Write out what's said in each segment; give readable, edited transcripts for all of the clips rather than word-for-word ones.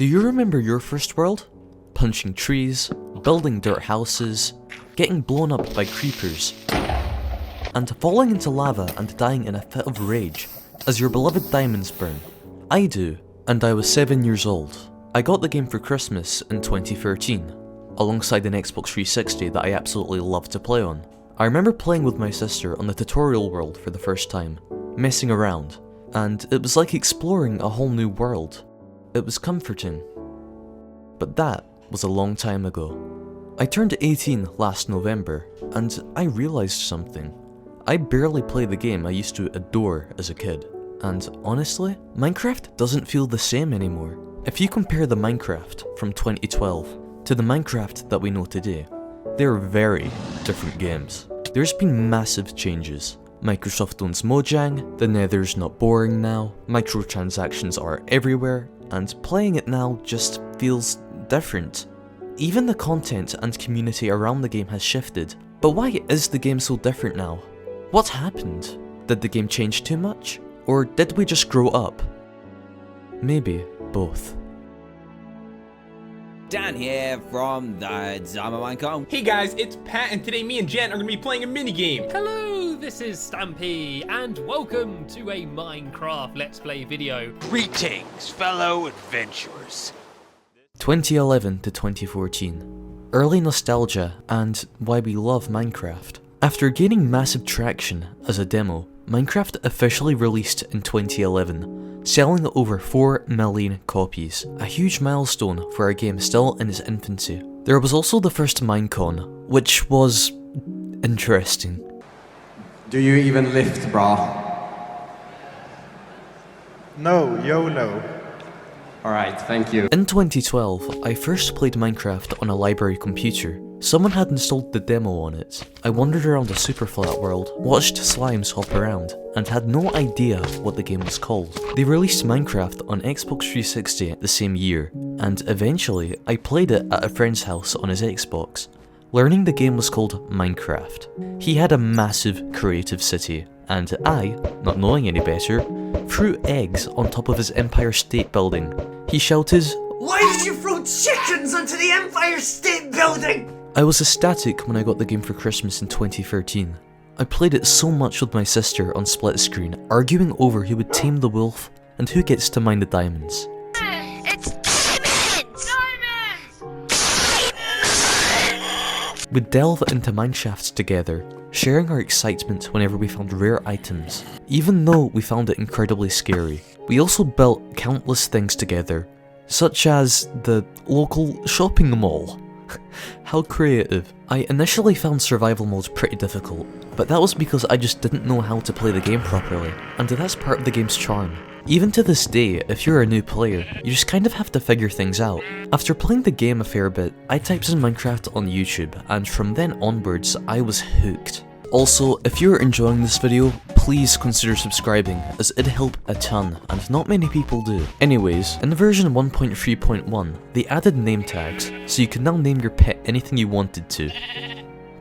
Do you remember your first world? Punching trees, building dirt houses, getting blown up by creepers, and falling into lava and dying in a fit of rage as your beloved diamonds burn. I do, and I was 7 years old. I got the game for Christmas in 2013, alongside an Xbox 360 that I absolutely loved to play on. I remember playing with my sister on the tutorial world for the first time, messing around, and it was like exploring a whole new world. It was comforting. But that was a long time ago. I turned 18 last November, and I realized something. I barely play the game I used to adore as a kid, and honestly, Minecraft doesn't feel the same anymore. If you compare the Minecraft from 2012 to the Minecraft that we know today, they're very different games. There's been massive changes. Microsoft owns Mojang, the Nether's not boring now, microtransactions are everywhere, and playing it now just feels different. Even the content and community around the game has shifted. But why is the game so different now? What happened? Did the game change too much? Or did we just grow up? Maybe both. Dan here from the Zama Minecraft. Hey guys, it's Pat, and today me and Jen are going to be playing a minigame. Hello, this is Stampy, and welcome to a Minecraft Let's Play video. Greetings, fellow adventurers. 2011 to 2014. Early nostalgia and why we love Minecraft. After gaining massive traction as a demo, Minecraft officially released in 2011, selling over 4 million copies, a huge milestone for a game still in its infancy. There was also the first Minecon, which was interesting. Do you even lift, brah? No, YOLO. Alright, thank you. In 2012, I first played Minecraft on a library computer. Someone had installed the demo on it. I wandered around a super flat world, watched slimes hop around, and had no idea what the game was called. They released Minecraft on Xbox 360 the same year, and eventually I played it at a friend's house on his Xbox, learning the game was called Minecraft. He had a massive creative city, and I, not knowing any better, threw eggs on top of his Empire State Building. He shouted, "Why did you throw chickens onto the Empire State Building?" I was ecstatic when I got the game for Christmas in 2013. I played it so much with my sister on split screen, arguing over who would tame the wolf and who gets to mine the diamonds. It's diamonds! Diamonds! We'd delve into mineshafts together, sharing our excitement whenever we found rare items, even though we found it incredibly scary. We also built countless things together, such as the local shopping mall. How creative. I initially found survival mode pretty difficult, but that was because I just didn't know how to play the game properly, and that's part of the game's charm. Even to this day, if you're a new player, you just kind of have to figure things out. After playing the game a fair bit, I typed in Minecraft on YouTube, and from then onwards, I was hooked. Also, if you're enjoying this video, please consider subscribing, as it'd help a ton, and not many people do. Anyways, in version 1.3.1, they added name tags, so you can now name your pet anything you wanted to.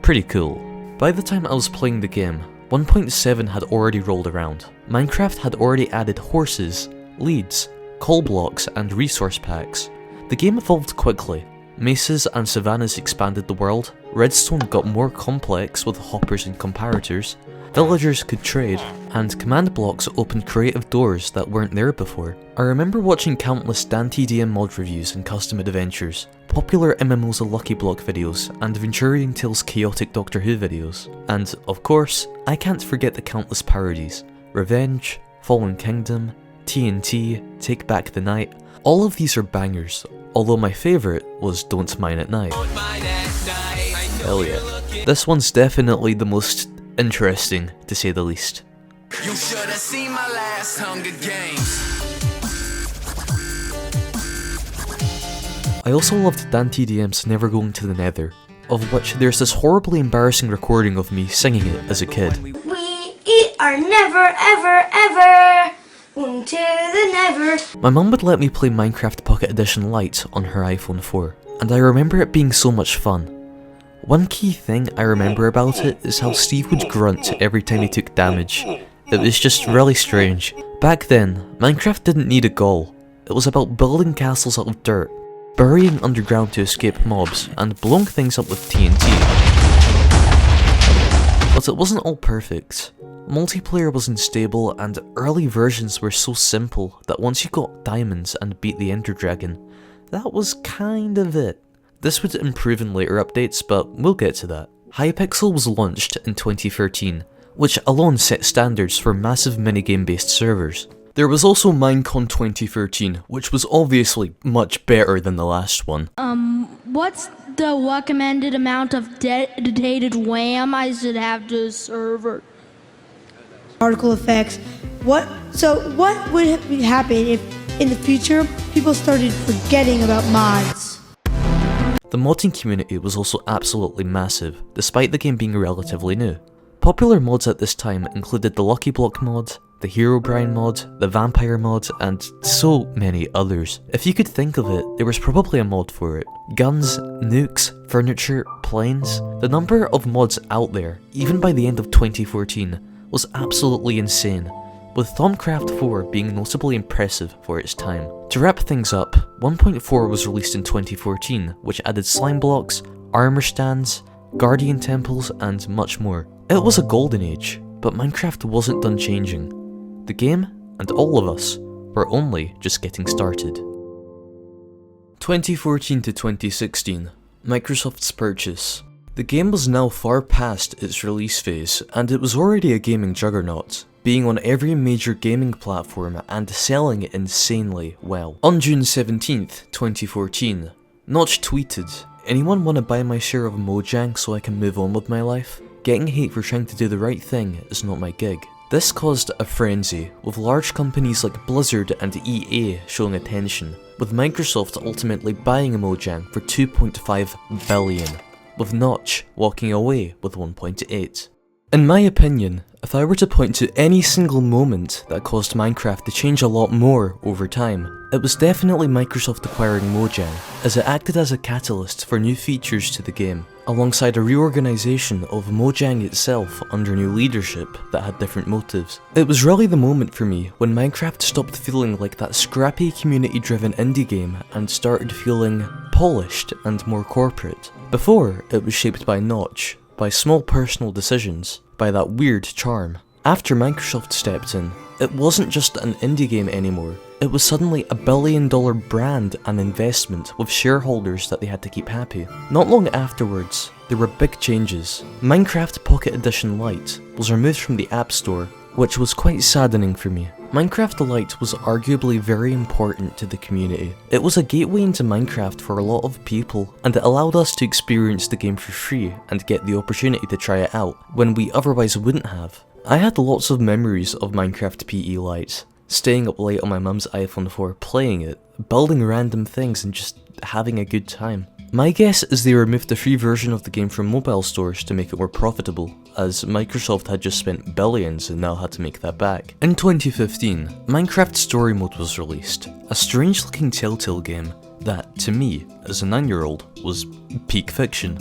Pretty cool. By the time I was playing the game, 1.7 had already rolled around. Minecraft had already added horses, leads, coal blocks, and resource packs. The game evolved quickly. Mesas and savannas expanded the world, redstone got more complex with hoppers and comparators, villagers could trade, and command blocks opened creative doors that weren't there before. I remember watching countless DanTDM mod reviews and custom adventures, popular MMO's Lucky Block videos, and Venturian Tales chaotic Doctor Who videos. And, of course, I can't forget the countless parodies. Revenge, Fallen Kingdom, TNT, Take Back the Night. All of these are bangers, although my favourite was Don't Mine at Night. Hell yeah. This one's definitely the most interesting, to say the least. You should have seen my last Hunger Games. I also loved DanTDM's Never Going to the Nether, of which there's this horribly embarrassing recording of me singing it as a kid. We eat our never ever ever into the never. My mum would let me play Minecraft Pocket Edition Lite on her iPhone 4, and I remember it being so much fun. One key thing I remember about it is how Steve would grunt every time he took damage. It was just really strange. Back then, Minecraft didn't need a goal. It was about building castles out of dirt, burying underground to escape mobs, and blowing things up with TNT. But it wasn't all perfect. Multiplayer was unstable, and early versions were so simple that once you got diamonds and beat the Ender Dragon, that was kind of it. This would improve in later updates, but we'll get to that. Hypixel was launched in 2013, which alone set standards for massive minigame based servers. There was also Minecon 2013, which was obviously much better than the last one. What's the recommended amount of dedicated RAM I should have to a server? Particle effects. What would happen if in the future people started forgetting about mods? The modding community was also absolutely massive, despite the game being relatively new. Popular mods at this time included the Lucky Block mod, the Herobrine mod, the Vampire mod, and so many others. If you could think of it, there was probably a mod for it. Guns, nukes, furniture, planes. The number of mods out there, even by the end of 2014, was absolutely insane, with Thaumcraft 4 being notably impressive for its time. To wrap things up, 1.4 was released in 2014, which added slime blocks, armor stands, guardian temples, and much more. It was a golden age, but Minecraft wasn't done changing. The game, and all of us, were only just getting started. 2014 to 2016, Microsoft's purchase. The game was now far past its release phase, and it was already a gaming juggernaut, being on every major gaming platform and selling insanely well. On June 17th, 2014, Notch tweeted, "Anyone wanna buy my share of Mojang so I can move on with my life? Getting hate for trying to do the right thing is not my gig." This caused a frenzy, with large companies like Blizzard and EA showing attention, with Microsoft ultimately buying Mojang for $2.5 billion, with Notch walking away with 1.8. In my opinion, if I were to point to any single moment that caused Minecraft to change a lot more over time, it was definitely Microsoft acquiring Mojang, as it acted as a catalyst for new features to the game, alongside a reorganisation of Mojang itself under new leadership that had different motives. It was really the moment for me when Minecraft stopped feeling like that scrappy community-driven indie game and started feeling polished and more corporate. Before, it was shaped by Notch, by small personal decisions, by that weird charm. After Microsoft stepped in, it wasn't just an indie game anymore, it was suddenly a billion-dollar brand and investment with shareholders that they had to keep happy. Not long afterwards, there were big changes. Minecraft Pocket Edition Lite was removed from the App Store, which was quite saddening for me. Minecraft Lite was arguably very important to the community. It was a gateway into Minecraft for a lot of people, and it allowed us to experience the game for free and get the opportunity to try it out, when we otherwise wouldn't have. I had lots of memories of Minecraft PE Lite, staying up late on my mum's iPhone 4 playing it, building random things and just having a good time. My guess is they removed the free version of the game from mobile stores to make it more profitable, as Microsoft had just spent billions and now had to make that back. In 2015, Minecraft Story Mode was released, a strange looking Telltale game that, to me, as a 9-year-old, was peak fiction.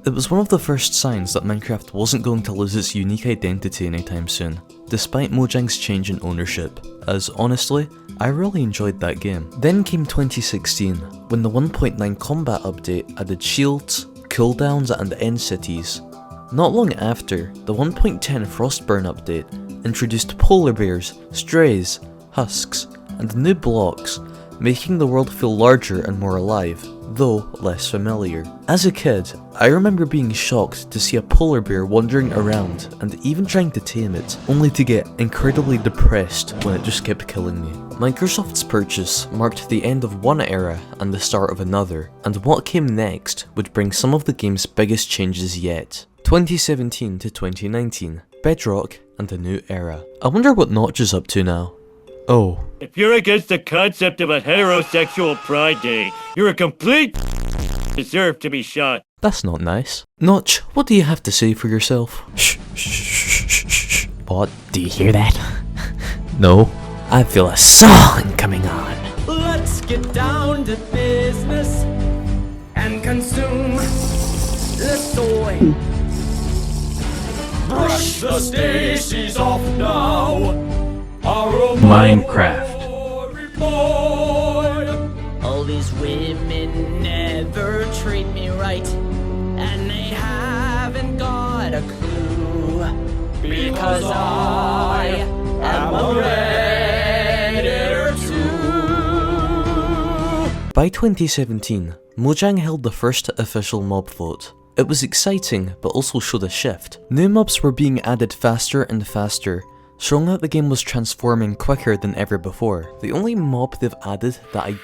It was one of the first signs that Minecraft wasn't going to lose its unique identity anytime soon, despite Mojang's change in ownership, as honestly, I really enjoyed that game. Then came 2016, when the 1.9 combat update added shields, cooldowns and end cities. Not long after, the 1.10 Frostburn update introduced polar bears, strays, husks, and new blocks, making the world feel larger and more alive, though less familiar. As a kid, I remember being shocked to see a polar bear wandering around and even trying to tame it, only to get incredibly depressed when it just kept killing me. Microsoft's purchase marked the end of one era and the start of another, and what came next would bring some of the game's biggest changes yet. 2017 to 2019, Bedrock and a new era. I wonder what Notch is up to now. Oh. If you're against the concept of a heterosexual pride day, you're a complete deserve to be shot. That's not nice. Notch, what do you have to say for yourself? Shh, shh, shh, shh, shh. What? Do you hear that? No. I feel a song coming on. Let's get down to business and consume the soy. Brush the Stacy's off now. Minecraft. All these women never treat me right, and they haven't got a clue, because I am a Redditor too. By 2017, Mojang held the first official mob vote. It was exciting, but also showed a shift. New mobs were being added faster and faster, showing that the game was transforming quicker than ever before. The only mob they've added that I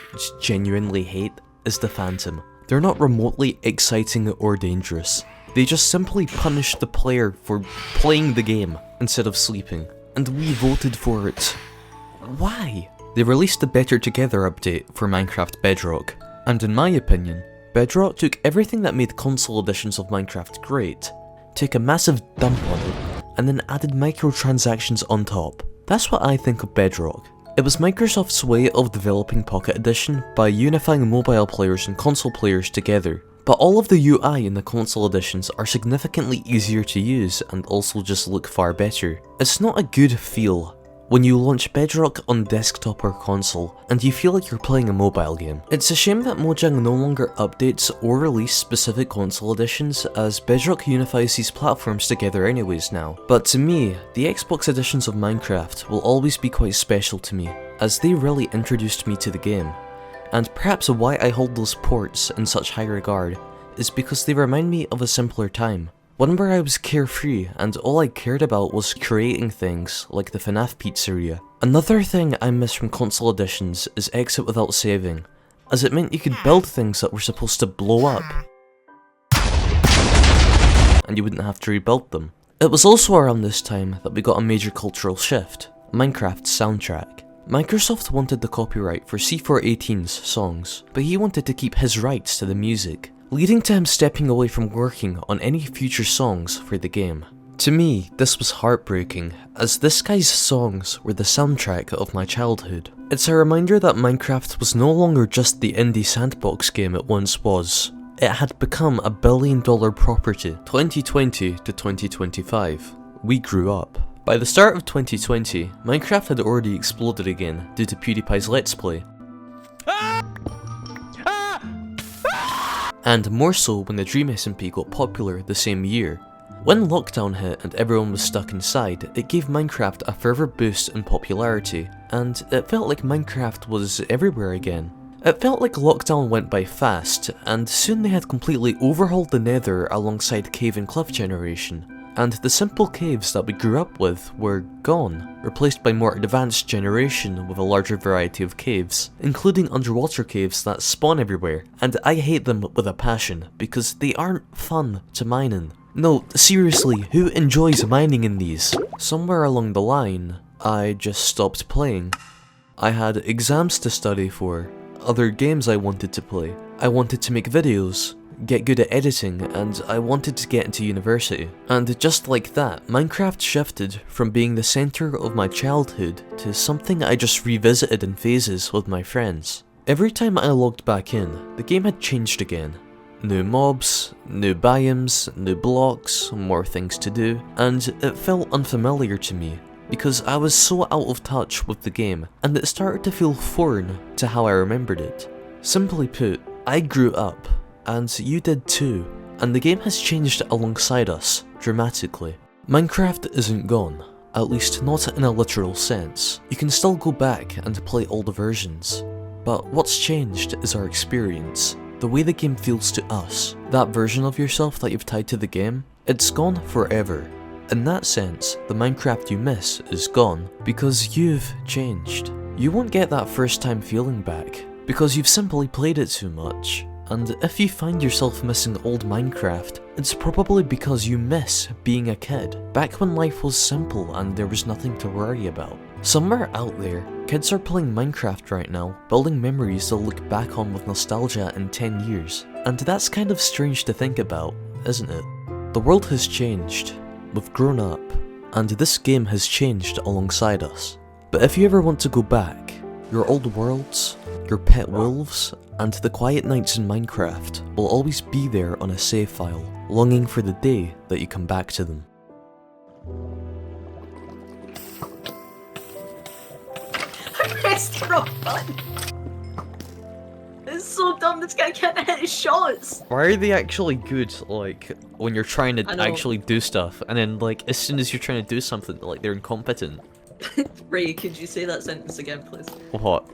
genuinely hate is the Phantom. They're not remotely exciting or dangerous. They just simply punish the player for playing the game instead of sleeping. And we voted for it. Why? They released the Better Together update for Minecraft Bedrock, and in my opinion, Bedrock took everything that made console editions of Minecraft great, took a massive dump on it, and then added microtransactions on top. That's what I think of Bedrock. It was Microsoft's way of developing Pocket Edition by unifying mobile players and console players together. But all of the UI in the console editions are significantly easier to use and also just look far better. It's not a good feel when you launch Bedrock on desktop or console and you feel like you're playing a mobile game. It's a shame that Mojang no longer updates or release specific console editions, as Bedrock unifies these platforms together anyways now. But to me, the Xbox editions of Minecraft will always be quite special to me, as they really introduced me to the game. And perhaps why I hold those ports in such high regard is because they remind me of a simpler time. One where I was carefree and all I cared about was creating things like the FNAF pizzeria. Another thing I miss from console editions is exit without saving, as it meant you could build things that were supposed to blow up and you wouldn't have to rebuild them. It was also around this time that we got a major cultural shift: Minecraft's soundtrack. Microsoft wanted the copyright for C418's songs, but he wanted to keep his rights to the music, leading to him stepping away from working on any future songs for the game. To me, this was heartbreaking, as this guy's songs were the soundtrack of my childhood. It's a reminder that Minecraft was no longer just the indie sandbox game it once was. It had become a billion-dollar property. 2020 to 2025. We grew up. By the start of 2020, Minecraft had already exploded again due to PewDiePie's Let's Play. And more so when the Dream SMP got popular the same year. When lockdown hit and everyone was stuck inside, it gave Minecraft a further boost in popularity, and it felt like Minecraft was everywhere again. It felt like lockdown went by fast, and soon they had completely overhauled the Nether alongside cave and cliff generation, and the simple caves that we grew up with were gone, replaced by more advanced generation with a larger variety of caves, including underwater caves that spawn everywhere, and I hate them with a passion, because they aren't fun to mine in. No, seriously, who enjoys mining in these? Somewhere along the line, I just stopped playing. I had exams to study for, other games I wanted to play, I wanted to make videos, get good at editing, and I wanted to get into university. And just like that, Minecraft shifted from being the center of my childhood to something I just revisited in phases with my friends. Every time I logged back in, the game had changed again. New mobs, new biomes, new blocks, more things to do, and it felt unfamiliar to me, because I was so out of touch with the game, and it started to feel foreign to how I remembered it. Simply put, I grew up, and you did too, and the game has changed alongside us, dramatically. Minecraft isn't gone, at least not in a literal sense. You can still go back and play older versions, but what's changed is our experience, the way the game feels to us. That version of yourself that you've tied to the game, it's gone forever. In that sense, the Minecraft you miss is gone, because you've changed. You won't get that first time feeling back, because you've simply played it too much. And if you find yourself missing old Minecraft, it's probably because you miss being a kid, back when life was simple and there was nothing to worry about. Somewhere out there, kids are playing Minecraft right now, building memories they'll look back on with nostalgia in 10 years. And that's kind of strange to think about, isn't it? The world has changed, we've grown up, and this game has changed alongside us. But if you ever want to go back, your old worlds, your pet wolves, and the quiet nights in Minecraft will always be there on a save file, longing for the day that you come back to them. pressed the wrong button. It's so dumb, this guy can't hit his shots. Why are they actually good, like, when you're trying to I know. actually do stuff, and then, like, as soon as you're trying to do something, like, they're incompetent? Ray, could you say that sentence again, please? What?